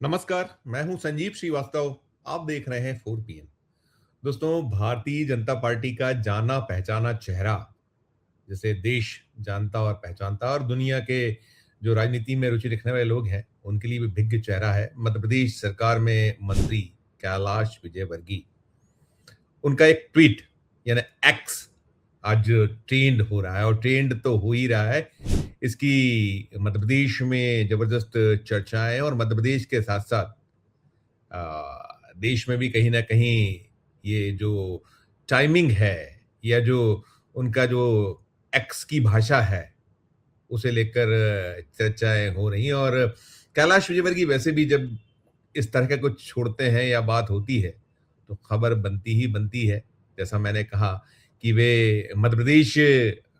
नमस्कार, मैं हूं संजीव श्रीवास्तव। आप देख रहे हैं 4 पीएम। दोस्तों, भारतीय जनता पार्टी का जाना पहचाना चेहरा, जिसे देश जानता और पहचानता और दुनिया के जो राजनीति में रुचि रखने वाले लोग हैं, उनके लिए भी विभिन्न चेहरा है। मध्य प्रदेश सरकार में मंत्री कैलाश विजयवर्गीय। उनका एक ट्वीट यानी एक्स आज ट्रेंड हो रहा है और ट्रेंड तो हो ही रहा है। इसकी मध्य प्रदेश में जबरदस्त चर्चाएं और मध्य प्रदेश के साथ साथ देश में भी कहीं ना कहीं ये जो टाइमिंग है या जो उनका जो एक्स की भाषा है उसे लेकर चर्चाएं हो रही हैं। और कैलाश विजयवर्गीय वैसे भी जब इस तरह का कुछ छोड़ते हैं या बात होती है तो खबर बनती ही बनती है। जैसा मैंने कहा कि वे मध्य प्रदेश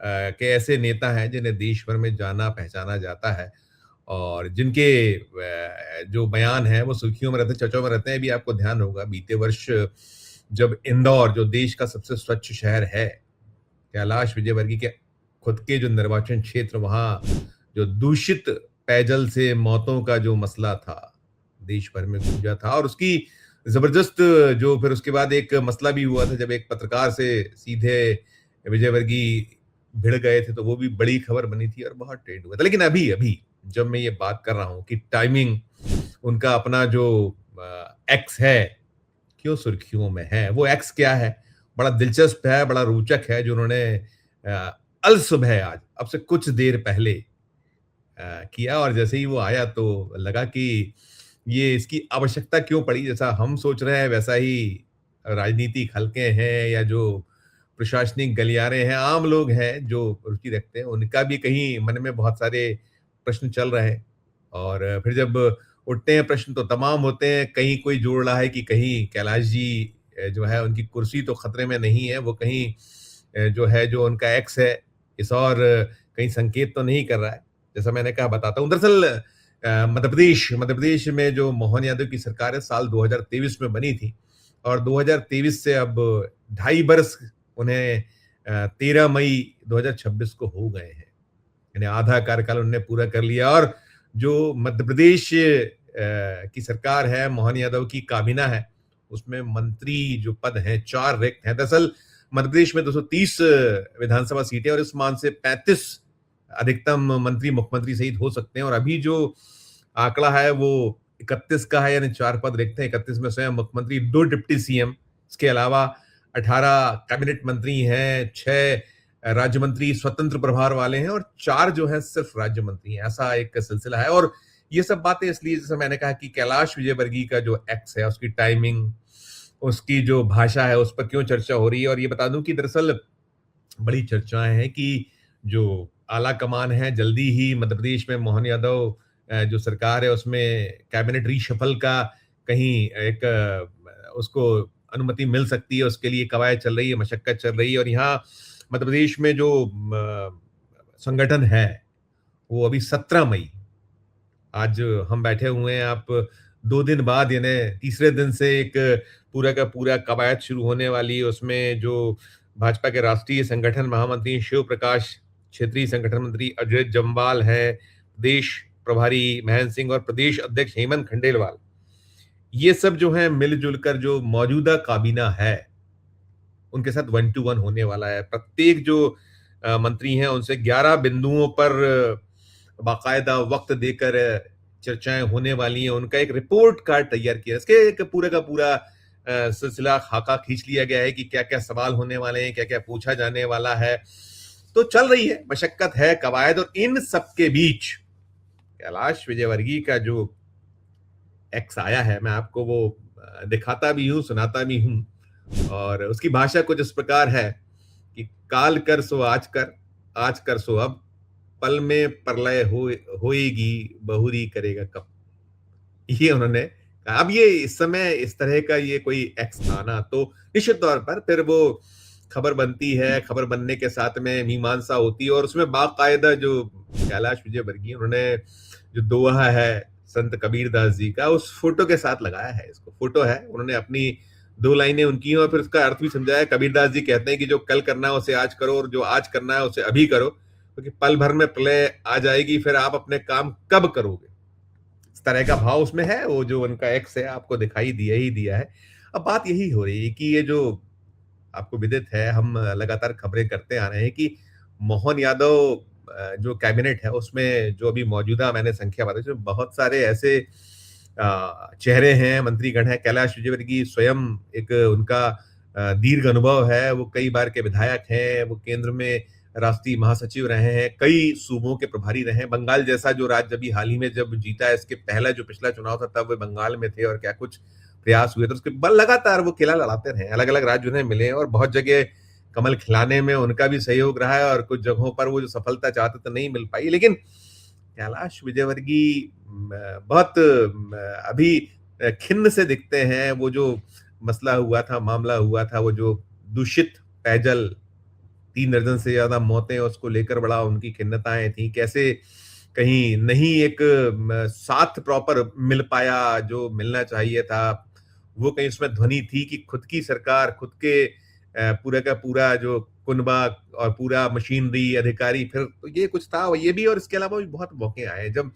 के ऐसे नेता हैं जिन्हें देश भर में जाना पहचाना जाता है और जिनके जो बयान हैं वो सुर्खियों में रहते हैं, चर्चाओं में रहते हैं। भी आपको ध्यान होगा बीते वर्ष जब इंदौर जो देश का सबसे स्वच्छ शहर है, कैलाश विजयवर्गीय के खुद के जो निर्वाचन क्षेत्र, वहाँ जो दूषित पेयजल से मौतों का जो मसला था, देश भर में गूंजा था। और उसकी जबरदस्त जो फिर उसके बाद एक मसला भी हुआ था जब एक पत्रकार से सीधे विजयवर्गीय भिड़ गए थे, तो वो भी बड़ी खबर बनी थी और बहुत ट्रेंड हुआ था। लेकिन अभी अभी जब मैं ये बात कर रहा हूँ कि टाइमिंग उनका अपना जो एक्स है क्यों सुर्खियों में है, वो एक्स क्या है, बड़ा दिलचस्प है, बड़ा रोचक है। जो उन्होंने अल सुबह आज अब से कुछ देर पहले किया और जैसे ही वो आया तो लगा कि ये इसकी आवश्यकता क्यों पड़ी। जैसा हम सोच रहे हैं वैसा ही राजनीतिक हलके हैं या जो प्रशासनिक गलियारे हैं, आम लोग हैं जो रुचि रखते हैं, उनका भी कहीं मन में बहुत सारे प्रश्न चल रहे हैं। और फिर जब उठते हैं प्रश्न तो तमाम होते हैं। कहीं कोई जोड़ रहा है कि कहीं कैलाश जी जो है उनकी कुर्सी तो खतरे में नहीं है, वो कहीं जो है जो उनका एक्स है इस और कहीं संकेत तो नहीं कर रहा है। जैसा मैंने कहा बताता हूँ। दरअसल मध्य प्रदेश में जो मोहन यादव की सरकार है साल 2023 में बनी थी और 2023 से अब 2.5 बरस उन्हें 13 मई 2026 को हो गए हैं। यानी आधा कार्यकाल उन्होंने पूरा कर लिया और जो मध्य प्रदेश की सरकार है, मोहन यादव की काबीना है, उसमें मंत्री जो पद हैं 4 रिक्त हैं। दरअसल मध्य प्रदेश में 230 विधानसभा सीटें और इस मान से 35 अधिकतम मंत्री मुख्यमंत्री सहित हो सकते हैं। और अभी जो आंकड़ा है वो 31 का है, यानी 4 पद रिक्त हैं। 31 में स्वयं मुख्यमंत्री, 2 डिप्टी सीएम, इसके अलावा 18 कैबिनेट मंत्री हैं, 6 राज्य मंत्री स्वतंत्र प्रभार वाले हैं और 4 जो है सिर्फ राज्य मंत्री हैं। ऐसा एक सिलसिला है। और ये सब बातें इसलिए, जैसे मैंने कहा कि कैलाश विजयवर्गीय का जो एक्स है, उसकी टाइमिंग, उसकी जो भाषा है, उस पर क्यों चर्चा हो रही है। और ये बता दूं कि दरअसल बड़ी चर्चाएं हैं कि जो आला कमान है, जल्दी ही मध्य प्रदेश में मोहन यादव जो सरकार है उसमें कैबिनेट रीशफल का कहीं एक उसको अनुमति मिल सकती है। उसके लिए कवायद चल रही है, मशक्कत चल रही है। और यहाँ मध्य प्रदेश में जो संगठन है वो अभी 17 मई, आज हम बैठे हुए हैं, आप 2 दिन बाद यानी तीसरे दिन से एक पूरा का पूरा कवायद शुरू होने वाली है। उसमें जो भाजपा के राष्ट्रीय संगठन महामंत्री शिव प्रकाश, क्षेत्रीय संगठन मंत्री अजय जम्वाल है, प्रदेश प्रभारी महेंद्र सिंह और प्रदेश अध्यक्ष हेमंत खंडेलवाल, ये सब जो है मिलजुल कर जो मौजूदा काबीना है उनके साथ 1-to-1 होने वाला है। प्रत्येक जो मंत्री हैं उनसे 11 बिंदुओं पर बाकायदा वक्त देकर चर्चाएं होने वाली हैं। उनका एक रिपोर्ट कार्ड तैयार किया, इसके एक पूरा का पूरा सिलसिला खाका खींच लिया गया है कि क्या क्या सवाल होने वाले हैं, क्या क्या पूछा जाने वाला है। तो चल रही है, मशक्कत है, कवायद। और इन सबके बीच कैलाश विजयवर्गीय का जो एक्स आया है, मैं आपको वो दिखाता भी हूं, सुनाता भी हूं। और उसकी भाषा कुछ इस प्रकार है कि काल कर सो आज कर सो अब, पल में प्रलय होएगी, बहुरी करेगा कब। ये उन्होंने कहा। अब ये इस समय इस तरह का ये कोई एक्स आना तो निश्चित तौर पर फिर वो खबर बनती है, खबर बनने के साथ में मीमांसा होती है। और उसमें बाकायदा जो कैलाश विजयवर्गीय, उन्होंने जो दोहा है संत कबीरदास जी का, उस फोटो के साथ लगाया है। इसको फोटो है, उन्होंने अपनी 2 लाइनें उनकी हैं और फिर उसका अर्थ भी समझाया। कबीरदास जी कहते हैं कि जो कल करना है उसे आज करो और जो आज करना है उसे अभी करो, क्योंकि पल भर में प्रलय आ जाएगी, फिर आप अपने काम कब करोगे। इस तरह का भाव उसमें है, वो जो उनका एक्स है आपको दिखाई दिया ही दिया है। अब बात यही हो रही है कि ये जो आपको विदित है, हम लगातार खबरें करते आ रहे हैं कि मोहन यादव जो कैबिनेट है उसमें जो अभी मौजूदा मैंने संख्या बताई, उसमें बहुत सारे ऐसे चेहरे हैं, मंत्रीगण हैं। कैलाश विजयवर्गीय स्वयं एक उनका दीर्घ अनुभव है, वो कई बार के विधायक हैं, वो केंद्र में राष्ट्रीय महासचिव रहे हैं, कई सूबों के प्रभारी रहे हैं। बंगाल जैसा जो राज्य अभी हाल ही में जब जीता है, इसके पहला जो पिछला चुनाव था तब वे बंगाल में थे और क्या कुछ प्रयास हुए, तो उसके बल लगातार वो किला लड़ाते रहे। अलग-अलग राज्य उन्हें मिले और बहुत जगह कमल खिलाने में उनका भी सहयोग रहा है और कुछ जगहों पर वो जो सफलता चाहते तो नहीं मिल पाई। लेकिन कैलाश विजयवर्गीय बहुत अभी खिन्न से दिखते हैं। वो जो मसला हुआ था, मामला हुआ था, वो जो दूषित पेयजल 3 दर्जन से ज़्यादा मौतें, उसको लेकर बड़ा उनकी खिन्नताएँ थी। कैसे कहीं नहीं एक साथ प्रॉपर मिल पाया जो मिलना चाहिए था। वो कहीं उसमें ध्वनि थी कि खुद की सरकार, खुद के पूरा का पूरा जो कुनबा और पूरा मशीनरी, अधिकारी, फिर तो ये कुछ था ये भी, और इसके अलावा भी बहुत मौके आए हैं। जब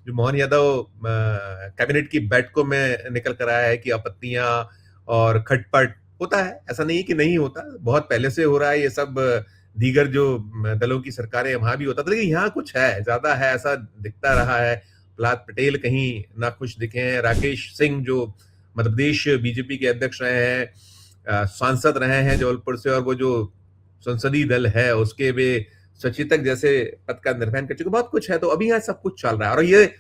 जो मोहन यादव कैबिनेट की बैठकों में निकल कर आया है कि आपत्तियाँ और खटपट होता है, ऐसा नहीं है कि नहीं होता, बहुत पहले से हो रहा है ये सब। दीगर जो दलों की सरकारें वहाँ भी होता था, लेकिन यहाँ कुछ है, ज़्यादा है, ऐसा दिखता रहा है। प्रहलाद पटेल कहीं नाखुश दिखे हैं, राकेश सिंह जो मध्य प्रदेश बीजेपी के अध्यक्ष रहे हैं, सांसद रहे हैं जबलपुर से, और वो जो संसदीय दल है उसके वे सचेतक जैसे पद का निर्वहन कर चुके, बहुत कुछ है। तो अभी यहाँ सब कुछ चल रहा है और ये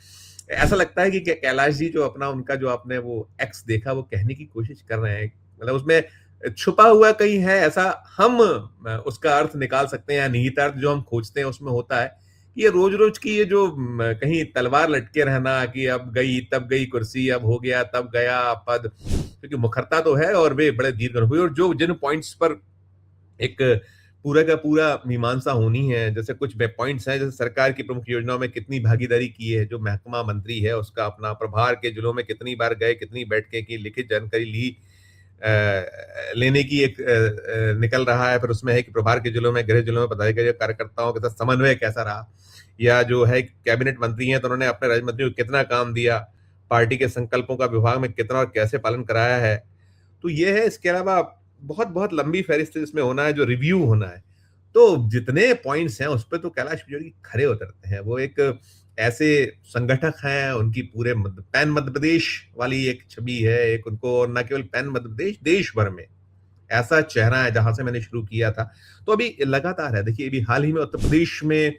ऐसा लगता है कि कैलाश जी जो अपना उनका जो आपने वो एक्स देखा, वो कहने की कोशिश कर रहे हैं, मतलब उसमें छुपा हुआ कहीं है ऐसा, हम उसका अर्थ निकाल सकते हैं, या निहितार्थ जो हम खोजते हैं उसमें होता है कि ये रोज रोज की ये जो कहीं तलवार लटके रहना कि अब गई तब गई कुर्सी, अब हो गया तब गया पद, क्योंकि मुखरता तो है और वे बड़े दीर्घ हुए, और जो जिन पॉइंट्स पर एक पूरा का पूरा मीमांसा होनी है, जैसे कुछ पॉइंट्स हैं, जैसे सरकार की प्रमुख योजनाओं में कितनी भागीदारी की है, जो महकमा मंत्री है उसका अपना प्रभार के जिलों में कितनी बार गए, कितनी बैठकें की, लिखित जानकारी ली, लेने की एक निकल रहा है। फिर उसमें है कि प्रभार के जिलों में, गृह जिलों में पदाधिकारी कार्यकर्ताओं के साथ समन्वय कैसा रहा, या जो है कैबिनेट मंत्री हैं तो उन्होंने अपने राज्य मंत्रियों को कितना काम दिया, पार्टी के संकल्पों का विभाग में कितना और कैसे पालन कराया है। तो ये है, इसके अलावा बहुत बहुत लंबी फहरिस्त इसमें होना है, जो रिव्यू होना है। तो जितने पॉइंट्स हैं उस पे तो कैलाश विजयवर्गीय खरे उतरते हैं। वो एक ऐसे संगठक हैं, उनकी पूरे पैन मध्य प्रदेश वाली एक छवि है, एक उनको, और न केवल पैन मध्य प्रदेश, देश भर में ऐसा चेहरा है जहां से मैंने शुरू किया था। तो अभी लगातार है, देखिए अभी हाल ही में उत्तर प्रदेश में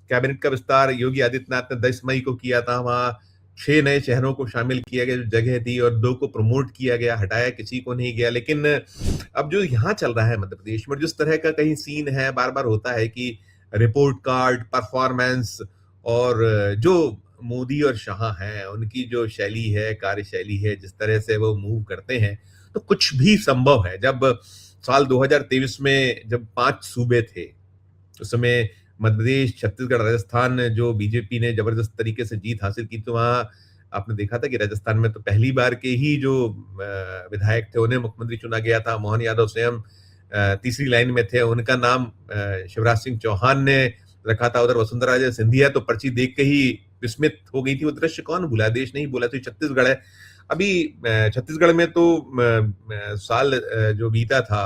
कैबिनेट का विस्तार योगी आदित्यनाथ ने 10 मई को किया था। वहां 6 नए चेहरों को शामिल किया गया, जो जगह थी, और 2 को प्रमोट किया गया, हटाया किसी को नहीं गया। लेकिन अब जो यहाँ चल रहा है मध्य प्रदेश में, जिस तरह का कहीं सीन है, बार बार होता है कि रिपोर्ट कार्ड, परफॉर्मेंस, और जो मोदी और शाह हैं उनकी जो शैली है, कार्यशैली है, जिस तरह से वो मूव करते हैं, तो कुछ भी संभव है। जब साल 2023 में जब 5 सूबे थे, उस समय मध्य प्रदेश, छत्तीसगढ़, राजस्थान जो बीजेपी ने जबरदस्त तरीके से जीत हासिल की, तो वहाँ आपने देखा था कि राजस्थान में तो पहली बार के ही जो विधायक थे उन्हें मुख्यमंत्री चुना गया था। मोहन यादव स्वयं तीसरी लाइन में थे, उनका नाम शिवराज सिंह चौहान ने रखा था। उधर वसुंधरा राजे सिंधिया तो पर्ची देख के ही विस्मित हो गई थी। वो दृश्य कौन भूला, देश नहीं भूला। तो छत्तीसगढ़ है, अभी छत्तीसगढ़ में तो साल जो बीता था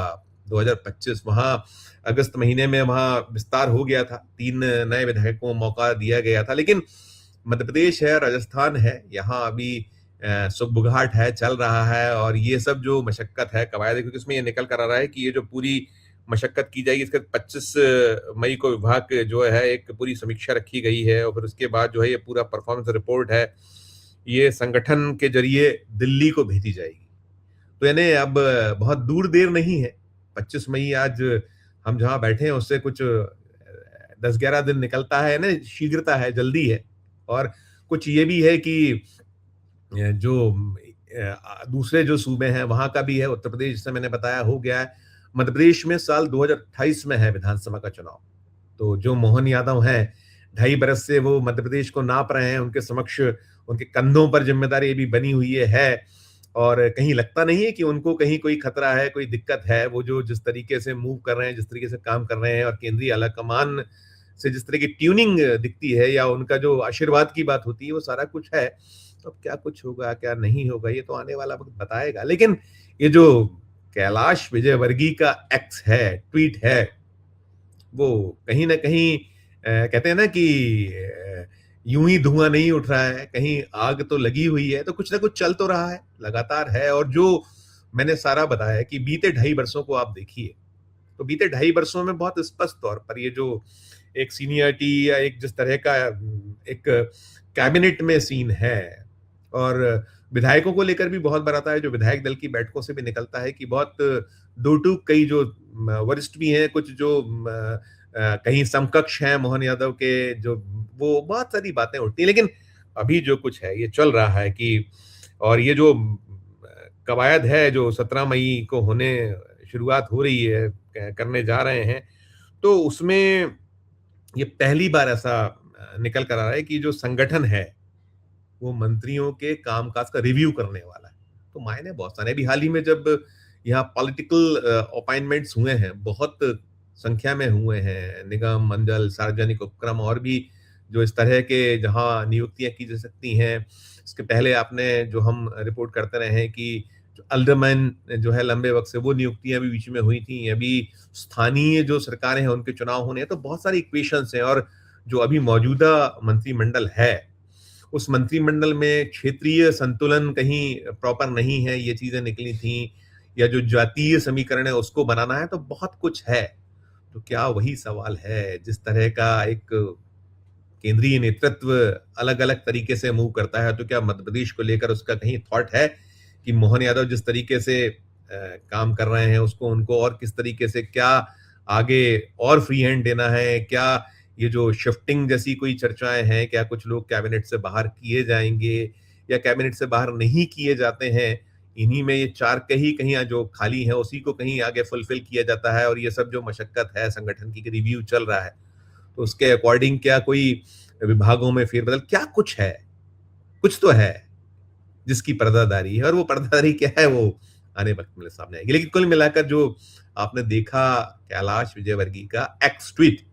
2025, वहां अगस्त महीने में वहां विस्तार हो गया था, 3 नए विधायकों को मौका दिया गया था। लेकिन मध्य प्रदेश है, राजस्थान है, यहाँ अभी सुगबुगाहट है, चल रहा है, और ये सब जो मशक्कत है, कवायद है, क्योंकि इसमें ये निकल कर आ रहा है कि ये जो पूरी मशक्कत की जाएगी, इसके 25 मई को विभाग जो है एक पूरी समीक्षा रखी गई है, और फिर उसके बाद जो है ये पूरा परफॉर्मेंस रिपोर्ट है, ये संगठन के जरिए दिल्ली को भेजी जाएगी। तो यानी अब बहुत दूर देर नहीं है, 25 मई आज हम जहाँ बैठे हैं उससे कुछ 10-11 दिन निकलता है ना, शीघ्रता है, जल्दी है। और कुछ ये भी है कि जो दूसरे जो सूबे हैं वहाँ का भी है, उत्तर प्रदेश जैसे मैंने बताया हो गया है। मध्य प्रदेश में साल 2028 में है विधानसभा का चुनाव। तो जो मोहन यादव हैं, 2.5 बरस से वो मध्य प्रदेश को नाप रहे हैं, उनके समक्ष, उनके कंधों पर ज़िम्मेदारी अभी बनी हुई है, और कहीं लगता नहीं है कि उनको कहीं कोई खतरा है, कोई दिक्कत है। वो जो जिस तरीके से मूव कर रहे हैं, जिस तरीके से काम कर रहे हैं, और केंद्रीय आला कमान से जिस तरह की ट्यूनिंग दिखती है, या उनका जो आशीर्वाद की बात होती है, वो सारा कुछ है। अब क्या कुछ होगा, क्या नहीं होगा, ये तो आने वाला वक़्त बताएगा। लेकिन ये जो कैलाश विजयवर्गीय का एक्स है, ट्वीट है, वो कहीं न कहीं कहते हैं ना कि यूँ ही धुआँ नहीं उठ रहा है, कहीं आग तो लगी हुई है, तो कुछ न कुछ चल तो रहा है, लगातार है। और जो मैंने सारा बताया कि बीते ढाई वर्षों को आप देखिए, तो बीते ढाई वर्षों में बहुत स्पष्ट तौर पर ये जो एक सीनियरिटी या एक जिस तरह का एक कैबिनेट में सीन है, और विधायकों को लेकर भी बहुत बार आता है, जो विधायक दल की बैठकों से भी निकलता है कि बहुत दो टूक कई जो वरिष्ठ भी हैं, कुछ जो कहीं समकक्ष हैं मोहन यादव के, जो वो बहुत सारी बातें उठती हैं। लेकिन अभी जो कुछ है ये चल रहा है कि, और ये जो कवायद है जो 17 मई को होने शुरुआत हो रही है, करने जा रहे हैं, तो उसमें ये पहली बार ऐसा निकल कर आ रहा है कि जो संगठन है, वो मंत्रियों के कामकाज का रिव्यू करने वाला है। तो मायने बहुत सारे, अभी हाल ही में जब यहाँ पॉलिटिकल अपॉइंटमेंट्स हुए हैं, बहुत संख्या में हुए हैं, निगम, मंडल, सार्वजनिक उपक्रम और भी जो इस तरह के जहाँ नियुक्तियाँ की जा सकती हैं। इसके पहले आपने जो हम रिपोर्ट करते रहे हैं कि जो अल्डरमैन जो है लंबे वक़्त से, वो नियुक्तियाँ भी बीच में हुई थी। अभी स्थानीय जो सरकारें हैं, उनके चुनाव होने हैं, तो बहुत सारी इक्वेशंस हैं। और जो अभी मौजूदा मंत्रिमंडल है, उस मंत्रिमंडल में क्षेत्रीय संतुलन कहीं प्रॉपर नहीं है, ये चीज़ें निकली थीं, या जो जातीय समीकरण है उसको बनाना है, तो बहुत कुछ है। तो क्या वही सवाल है, जिस तरह का एक केंद्रीय नेतृत्व अलग-अलग तरीके से मूव करता है, तो क्या मध्य प्रदेश को लेकर उसका कहीं थॉट है कि मोहन यादव जिस तरीके से काम कर रहे हैं, उसको उनको और किस तरीके से क्या आगे और फ्री हैंड देना है? क्या ये जो शिफ्टिंग जैसी कोई चर्चाएँ हैं, क्या कुछ लोग कैबिनेट से बाहर किए जाएँगे या कैबिनेट से बाहर नहीं किए जाते हैं? इन्हीं में ये 4 कहीं कहीं जो खाली हैं, उसी को कहीं आगे फुलफिल किया जाता है, और ये सब जो मशक्कत है संगठन की, रिव्यू चल रहा है, तो उसके अकॉर्डिंग क्या कोई विभागों में फेरबदल, क्या कुछ है? कुछ तो है, जिसकी पर्दादारी है, और वो पर्दादारी क्या है, वो आने वक़्त में सामने आएगी। लेकिन कुल मिलाकर जो आपने देखा कैलाश विजयवर्गीय का एक्स ट्वीट,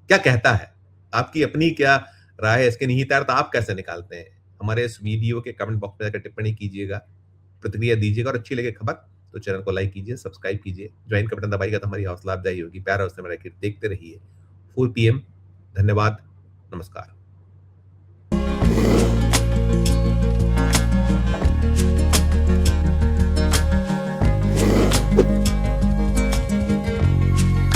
क्या कहता है? आपकी अपनी क्या राय है इसके निहितार्थ आप कैसे निकालते हैं? हमारे इस वीडियो के कमेंट बॉक्स में जाकर टिप्पणी कीजिएगा, प्रतिक्रिया दीजिएगा, और अच्छी लगे खबर तो चैनल को लाइक कीजिए, सब्सक्राइब कीजिए, ज्वाइन का बटन दबाइएगा तो हमारी हौसला अफ़ज़ाई होगी। प्यार और उससे में रखिए, देखते रहिए 4 पीएम। धन्यवाद, नमस्कार।